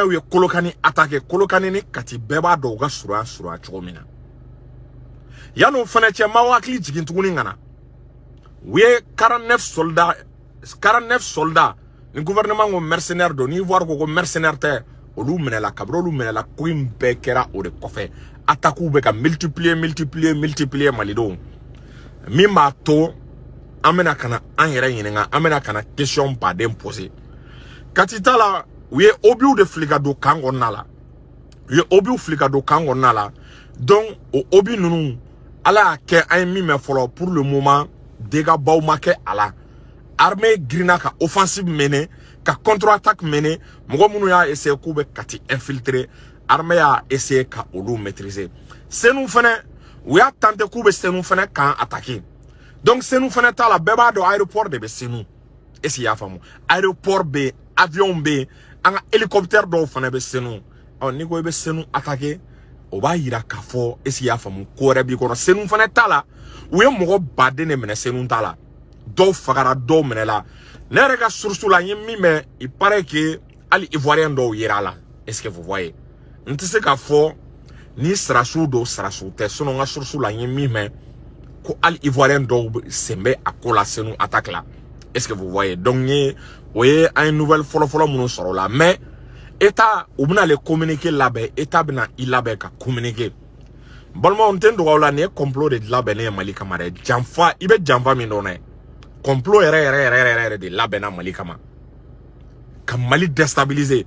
u ye Kolokani attaqué Kolokani ni Kati beba do ga sura chomina yano fana che mawakli jigin tuguni ngana u ye 49 soldats ni gouvernement ngo mercenaire do ni voir ko mercenaire te olu menela kabro olu menela queen bekera o de kofe attaque be ka multiplier malido mi ma to amena kana an yere yinenga amena kana question pas d'imposer Katita la we obiu de fligado kango nala we obiu fligado kango nala donc o obi nunu ala ke ay mi me folo pour le moment dega baumake ala armée grina ka offensive mené ka contre-attaque mené mogo munu ya essayer ko be Kati infiltrer armée a essayer ka olu maîtriser c'est nous fene we a tenté ko be c'est nous fene kan attaquer donc c'est nous fene ta la beba do aéroport de be c'est nous et si ya famu aéroport be avion be un hélicoptère do fene be c'est nous on ni ko be c'est nous attaquer o ba yira ka fo et si ya famu ko rebi ko c'est nous fene ta la we mogo bade ne mena c'est nous ta la do fagara do menela nere ka source la yimi mais il paraît que ali ivoirien do yira la est-ce que vous voyez ntise ka fo ni srasu do srasu te sono nga source la yimi mais ko ali ivoirien do sembe akola senu attaque là est-ce que vous voyez donc ni voyez une nouvelle follow muno soro la mais état ou bina le communiquer là ben état bina il be ka communiquer bolmo on ten do wala ne complot de la ben Mali Kamara jamfa ibe jamfa mi ndone complot ere de la bena Mali Kama kam Mali déstabiliser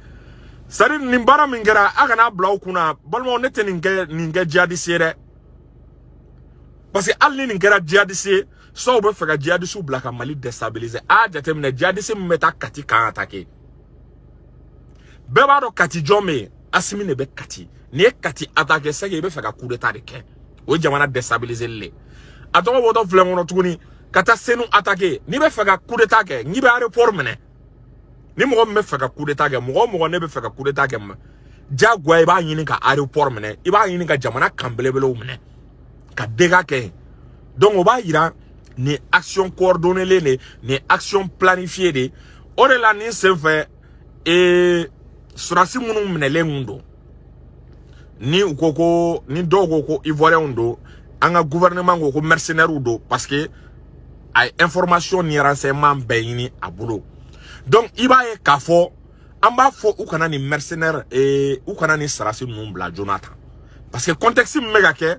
sari nimbara mingera agana blau kuna bolmo nete ninge jihadiste parce que alni ningera jihadiste so be fega jihadiste blaka Mali déstabiliser a jatemne jihadiste meta Kati kan attaquer beba do Kati jome asimi ne be Kati ni Kati attaquer sege be fega coup d'état de ken o jamana déstabiliser le atongo bodo flengo tuguni kata senu attaquer ni be fega coup d'état ke ni be aéroport mene ni mo me fega coup d'état ke mo ne be fega coup d'état ke jagwa iba yini ka aéroport mene iba yini ka jamana kambelebele mene ka dega ke donc on va ira ni action coordonnée ni action planifiée de o de la ni se fait et surasi munu menele ngundo ni ukoko ni dogo ko ivoirien ndo anga gouvernement ko mercenaire udo parce que ay information ni renseignement bayini abulo donc iba e kafo amba fo ukana ni mercenaire et ukana ni sarasi numbla Jonathan parce que contexte mega ke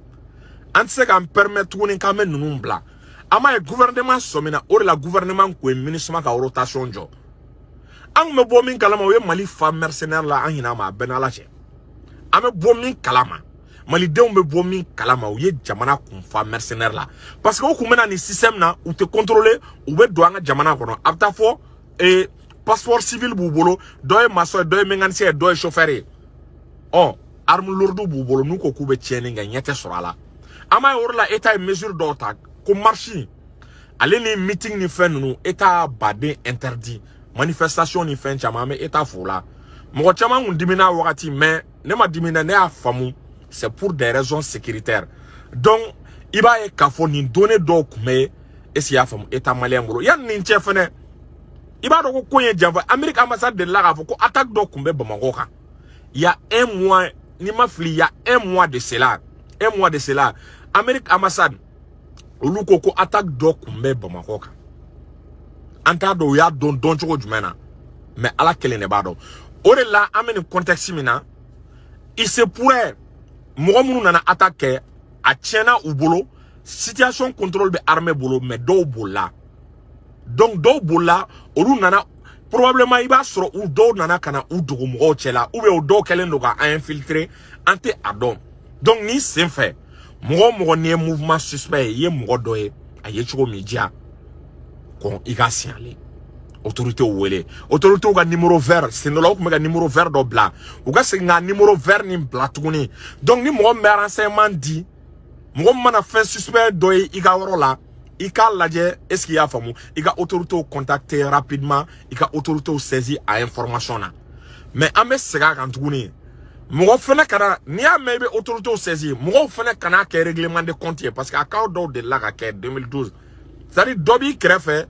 anse ka permettre ni ka men numbla ama e gouvernement somina or la gouvernement ko ministre ka rotation jo ang me bomin kalama we Mali fa mercenaire la anhina ma benalache ame bomin kalama Mali de me bomin kalama ou ye jamana kun fa mercenaire la parce que o kumena ni système na ou te contrôler ou be do anga jamana kono afta fo et passeport civil bubolo doy maso doy mengansi doy chauffeur oh arme lourde bubolo nu ko kube tiene nga nyete sorala ama orla état mesure d'ota ko marchi aller ni meeting ni fin nu état badé interdit manifestation ni fin chama mais état fola mo chama undimina wakati mais ne ma dimina ne afamu c'est pour des raisons sécuritaires donc iba e kafo ni donner donc mais esi ya famu état malien ngoro yan ni chefene iba do ko koyen java Amérique ambassade de la ko attaque do kumbe Bamako ka il y a un mois ni ma fli il y a un mois de cela Amérique ambassade oluko ko attaque do kumbe Bamako ka anta do ya don choko jumena mais ala kele ne ba do ore la amene contexte mina il se pourrait mogo nana attaquer a tiena ou bolo situation contrôle be armée bolo mais do bola donc do bola olu nana probablement iba soro ou do nana kana ou dogo mogo chela ou be o do kelendo ga infiltrer ante adon donc ni c'est fait mogo ni mouvement suspect ye mogo doye aye chugo media kon iga signalé autorité ouele autorité ga numéro vert c'est no lauk mega numéro vert do bla ou ga singa numéro vert ni bla tuguni donc ni mo me renseignement dit mo mana fait suspect doye iga woro la ika laje est-ce qu'il y a famu iga autorité contacter rapidement iga autorité saisir à information na mais ame sega kan tuguni mo fene kana ni a mebe autorité saisir mo fene kana ke règlement de compte parce que account do de la ka 2012 c'est-à-dire dobi créfe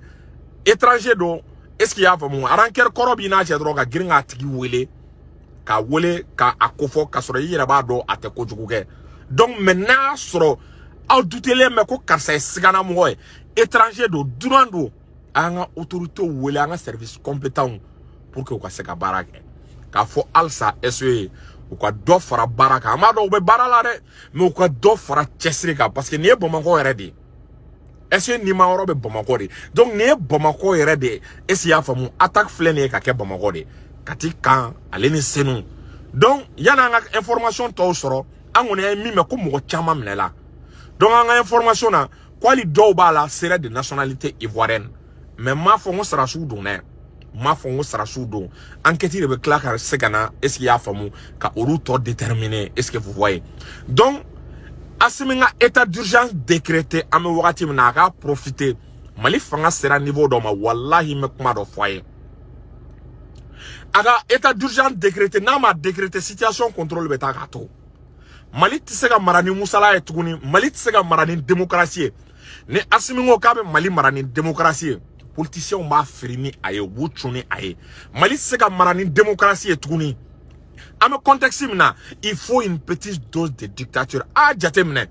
étranger do est-ce qu'il y a vraiment aranker korobi na je droga giringa tigi wele ka wele ka akofo ka soro yira ba do ate ko juguge donc maintenant soro aw dutele me ko karsa sigana mo étranger do durando anga autorité wele anga service compétent pour que ko se ka baraka ka fo alsa SE ou quoi do fara baraka amado be barala re mais ko do fara chesrika parce que ni Bamako eredi est-ce ni ma robe Bamako de donc ni Bamako eredi esi ya famu attaque flene ka ke Bamako de kati kan aleni senu donc yana nga information to soro angone mi me ko mo chama mlela donc nga information na kwali do bala serait de nationalité ivoirienne mais ma fongo sera sous donné ma fongo sera sous don enquête de claque segana est-ce qu'il y a famu ka olu to déterminer est-ce que vous voyez donc asiminga état d'urgence décrété ame wakati mnaka profiter mali fanga sera niveau do ma wallahi me kuma do foyer aga état d'urgence décrété na ma décrété situation contrôle beta gato mali tisega marani musala etuguni mali tisega marani démocratie ne asimingo kabe mali marani démocratie politicien m'a frimi aye wuchuni aye mali tisega marani démocratie etuguni ame contexte mina il faut une petite dose de dictature a jatemne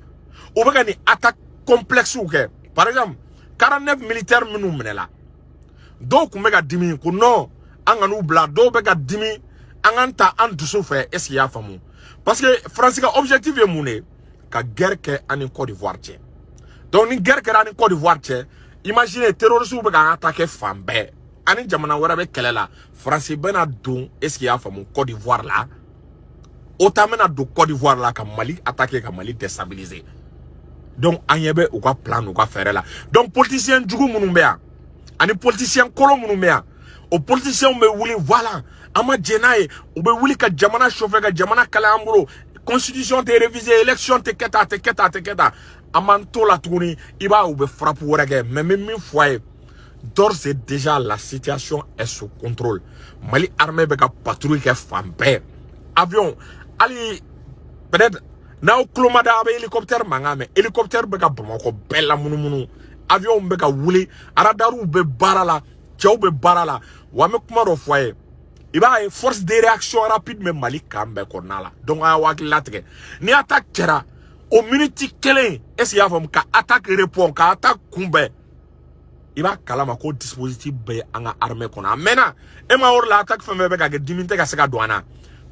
o bega ni attaque complexe ou ke par exemple 49 militaires minu menela donc mega dimi ko non anganu bla do bega dimi anganta an dusu fe est-ce qu'il y a famu parce que France ka objectif est mouné ka guerre ke en Côte d'Ivoire tient donc ni guerre ke en Côte d'Ivoire tient imaginez terroristes bega attaquer Fambe ani jamana wara be kelela France bena don est-ce qu'il y a famu Côte d'Ivoire là otamena do Côte d'Ivoire là ka Mali attaquer ka Mali déstabiliser donc anyebe ou quoi plan ou quoi faire là donc politicien djugu munumbea ani politicien kolo munumbea o politicien me wuli voilà ama jenaye o be wuli ka jamana chauffer ka jamana kala ambulo constitution te réviser élection te keta amanto la tuguni iba ou be frappe worege même mi foyer d'ores et déjà la situation est sous contrôle Mali armée be ka patrouille ke Fambe avion ali peut-être na oklomada be hélicoptère mangame hélicoptère be ka Bamako bella munu avion be ka wuli aradaru be barala tchao be barala wa me kuma do foyer iba force de réaction rapide me Mali kambe konala donc a wakilatre ni attaque kera au minute kelen est-ce ya fam ka attaque répond ka attaque kumbe iba kalama ko dispositif be anga armée kona mena e ma or la attaque femme be ka diminte ka seka douana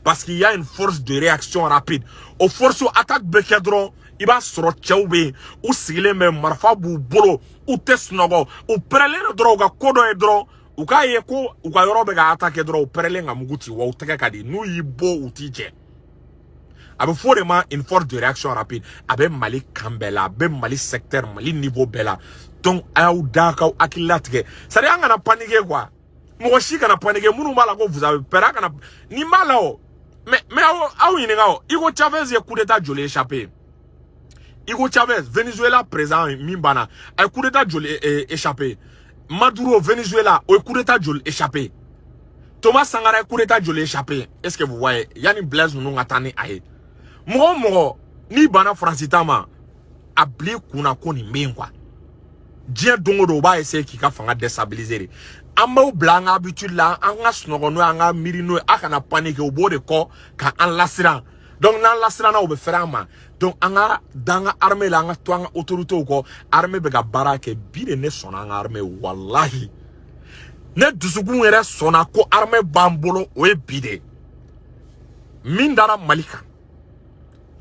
parce qu'il y a une force de réaction rapide au force attaque be kedron iba soro tchawbe ou sigile me marfa bu bolo ou tesnogo ou prele droga kodo e dro ou ka yeko ou ka yorobe ga attaque dro prele nga muguti wa uteke kadi nu yibo utije abe fortement une force de réaction rapide abe Mali kambela abe Mali secteur Mali niveau bela donc ayaw dakaw akilatke ça dit anga na paniquer quoi mo shi kana paniquer munu mala ko vous avez peur kana ni mala o mais aw yinga o Hugo Chavez ye coup d'état jolé échappé Hugo Chavez Venezuela présent mimbana ay coup d'état jolé échappé Maduro Venezuela au coup d'état jolé échappé Thomas Sankara coup d'état jolé échappé est-ce que vous voyez yani Blaise nous ngatani aye mo ni bana francitama abli kuna ko ni mbengwa Dieu dongo do ba essayer ki ka fanga déstabiliser amma blanga habitude la anga snogo no anga mirino akana panique au bord de ko ka an lasira donc nan lasira na obe ferama donc anga danga armée la anga twanga autorité ko armée be ga barake bide ne sona anga armée wallahi ne dusugun ere sona ko armée bambolo o e bide mindara malika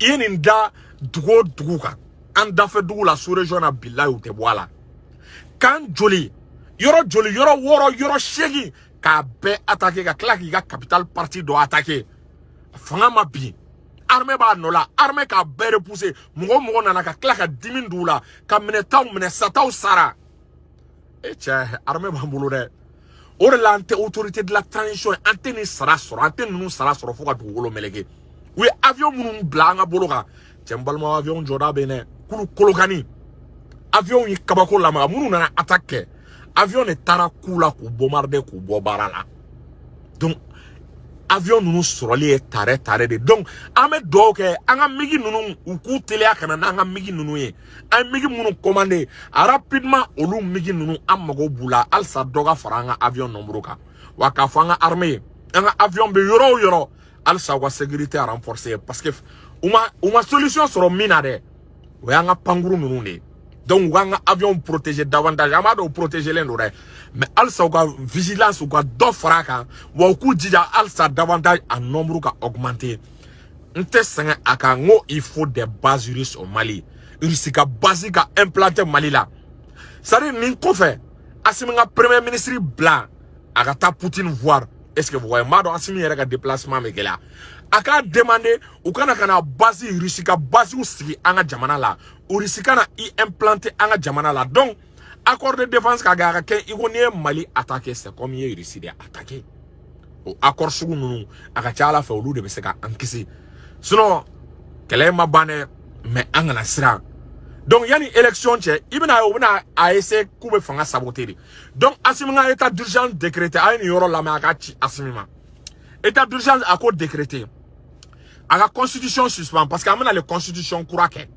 yeninda duguka anda fe dugu la sous région na billahi ou te voilà kan joli yoro woro yoro shegi ka be attaquer ka klaki ka capital parti do attaquer fanga ma bi armée ba nola armée ka be repousser mo nana ka klaka dimin dula ka minetaw mine sataw sara e tcha armée ba mbulu de orlante autorité de la transition antenne sara soro antenne nous sara soro fo ka dugolo melege oui avion munu blanga boloka tchambalma avion joda bene kulu kolokani avion yi kabako la ma munu nana attaquer avion ne tara kula ku bombarder ku bobarala donc avion nunu soroli e tare de donc ame doke anga migi nunu ku tele akana anga migi nunu ye ay migi munu commander rapidement olu migi nunu amago bula alsa doga faranga avion nombroka waka fanga armée anga avion be yoro al sa wa sécurité à renforcer parce que uma solution sur minade ou yanga panguru nunu donc wanga avion protéger davantage amado protéger les nourés mais al sa wa vigilance ou do fraka wa ku dija al sa davantage en nombre ka augmenter nte sanga akango il faut des bases russes au Mali risika basique à implanter Mali là ça dit nin ko fait Assimi nga premier ministre blanc akata Poutine voir est-ce que vous voyez mado Assimi yere ka déplacement me gela aka demander ou kana base rusika base ou sigi anga jamana la ou risika na i implanter anga jamana la donc accord de défense ka ga ken igonien Mali attaquer c'est comme y Russie de attaquer ou accord sugu nunu aka chala fa olu de be se ka ankisi sinon kele ma bane mais anga na sira donc yani élection tche ibina a essayer koube fanga saboter donc Assimi nga état d'urgence décrété a une yoro la ma aka ci Assimi ma état d'urgence a ko décrété à la constitution suspend parce qu'amena la constitution kurake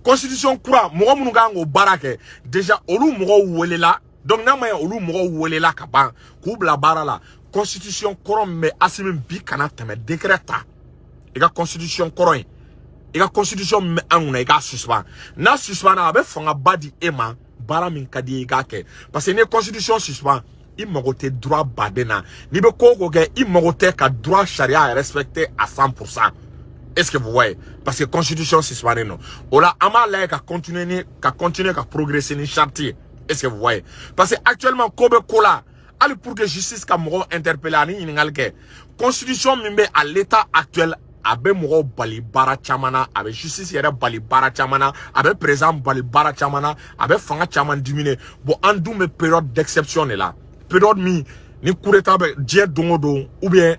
constitution kura mogo munga ngo barake déjà olu mogo welela donc na ma olu mogo welela ka ban ku bla barala constitution koron mais Assimi bi kana teme décréta et la constitution koron et la constitution me anguna ega suspend na suspend na be fanga badi ema bara min kadi ega ke parce que ne constitution suspend il mogote droit badena ni be ko ke il mogote ka droit charia respecté à 100%. Est-ce que vous voyez parce que constitution suspend non ola ama la ka continuer ka progresser ni chantier. Est-ce que vous voyez parce que actuellement kobe kola ali pour que justice ka mo interpeller ni ningal ke constitution mimbe à l'état actuel abe mogo bali bara chamana abe justice yere bali bara chamana abe présent bali bara chamana abe fanga chaman diminuer bon andou me période d'exception là période ni coup d'état be die dongodo ou bien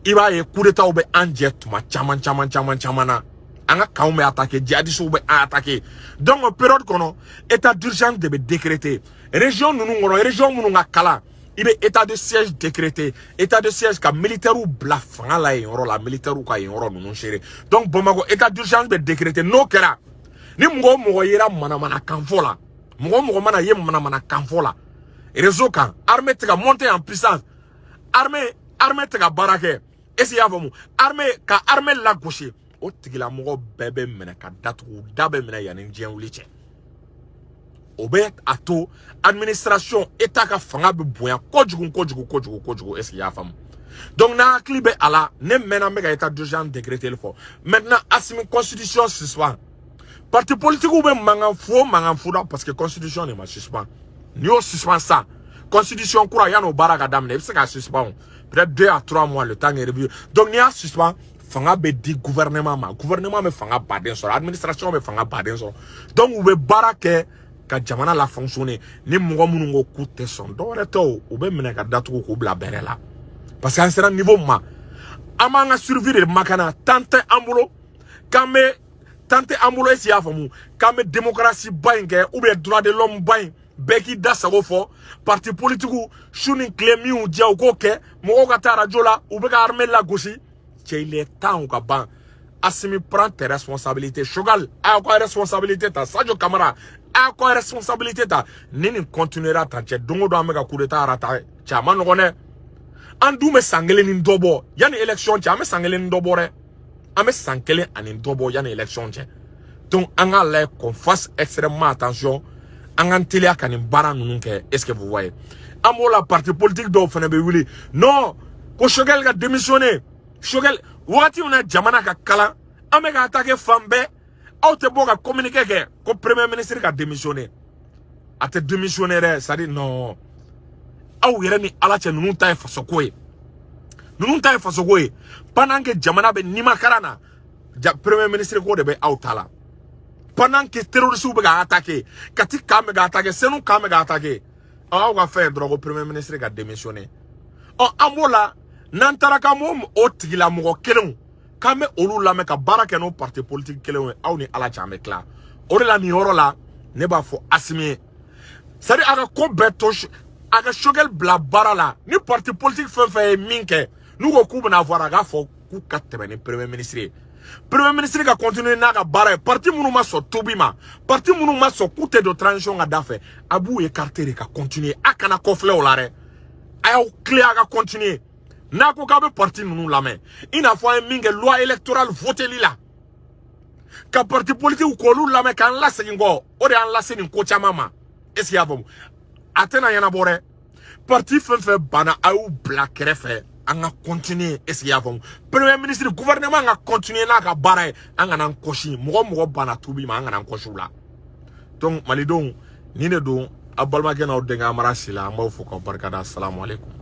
iba ye coup d'état ou be anje tuma chamana anga kaumbe attaquer djihadistes ou be attaquer donc période kono état d'urgence de be décréter région nunu ngono région munu ngakala il est état de siège décrété état de siège ka militaire ou bla fanga la yoro la militaire ou ka yoro non chéri donc Bamako état d'urgence be décrété no kera ni mgo yera mana kanfo la mgo mana ye mana kanfo la réseau kan armée te ka monter en puissance armée te ka barake esi ya famu armée la gauche o tigila mgo bebe mena ka datu dabe mena ya ndien wuliche Obet ato administration état ka fanga be boyan kojugu est-ce qu'il y a femme donc na klibe ala ne mena mega état d'urgence décrété le fort maintenant Assimi constitution suspend parti politique ou be mangan fou parce que constitution ne ma suspend ni o suspend ça constitution kura ya no baraka damne e ka suspend peut-être 2 à 3 mois le temps est revue donc ni a suspend fanga be di gouvernement me fanga baden sur administration me fanga baden sur donc ou be baraka ka jamana la fonctionner ni mogo munu ngo coûte son doreto ou be mena ka datu ko bla berela parce qu'à un certain niveau ma amanga survivre makana tante ambulo esi afamu kame démocratie bainge ou be droit de l'homme bain beki dasago fo parti politique shuni klemi ou dia ko ke mogo ka ta radio la ou be ka armée la gauche c'est il est temps ka ban Assimi prend tes responsabilités Chogal a quoi responsabilité ta Sadio Camara a quoi responsabilité ta nini continuera ta che dongo do amega coup d'état rata chama no gone andu me sangele ni ndobo yani élection chama sangele ni ndobo re ame sangele ani ndobo yani élection che donc anga la qu'on fasse extrêmement attention anga télé akani bara nunke est-ce que vous voyez amola parti politique do fene be wili non ko Chogal ga démissionner Chogal wati on a jamana ka kala amega attaquer fambe ou te boga communiquer ke ko premier ministre ka démissionner ate démissionner ça dit non aw yere ni ala che nunu tay faso koy pendant que jamana be nima karana premier ministre ko de be outala pendant que terroriste be ga attaquer kati kame ga attaquer senu kame ga attaquer aw ga faire droit premier ministre ka démissionner on amola nantara ka mom otigila mo kelon kame olu la me ka baraka no parti politique kelon aw ni ala chame kla ore la ni horo la ne ba fo Assimi sari aga ko betosh aga Chogal bla barala ni parti politique fe minke nous go ku na voir aga fo ku katebe premier ministre ka continuer na ga bara parti munu ma so tobima parti munu ma so kute de transition ga dafe abu écarter ka continuer akana kofle olare ayo clear ga continuer n'a ko k'a bɛ parti ninnu lamɛn i n'a fɔ an ye min kɛ loi électorale voteli la ka parti politique k'olu lamɛn k'an lasegin kɔ o de y'an lase nin ko caman ma est-ce que y'a faamu a tɛna ɲɛnabɔ dɛ parti fɛn fɛn banna a y'u bila kɛrɛfɛ an ka continuer est-ce que y'a faamu premier ministre gouvernement ka continuer n'a ka baara ye an kana an kɔsi mɔgɔ banna tubi ma an kana an kɔsi u la donc malidenw ni ne don a balimakɛ n'aw denkɛ Amara Sila an b'aw fo k'aw barikada assalamu alaikum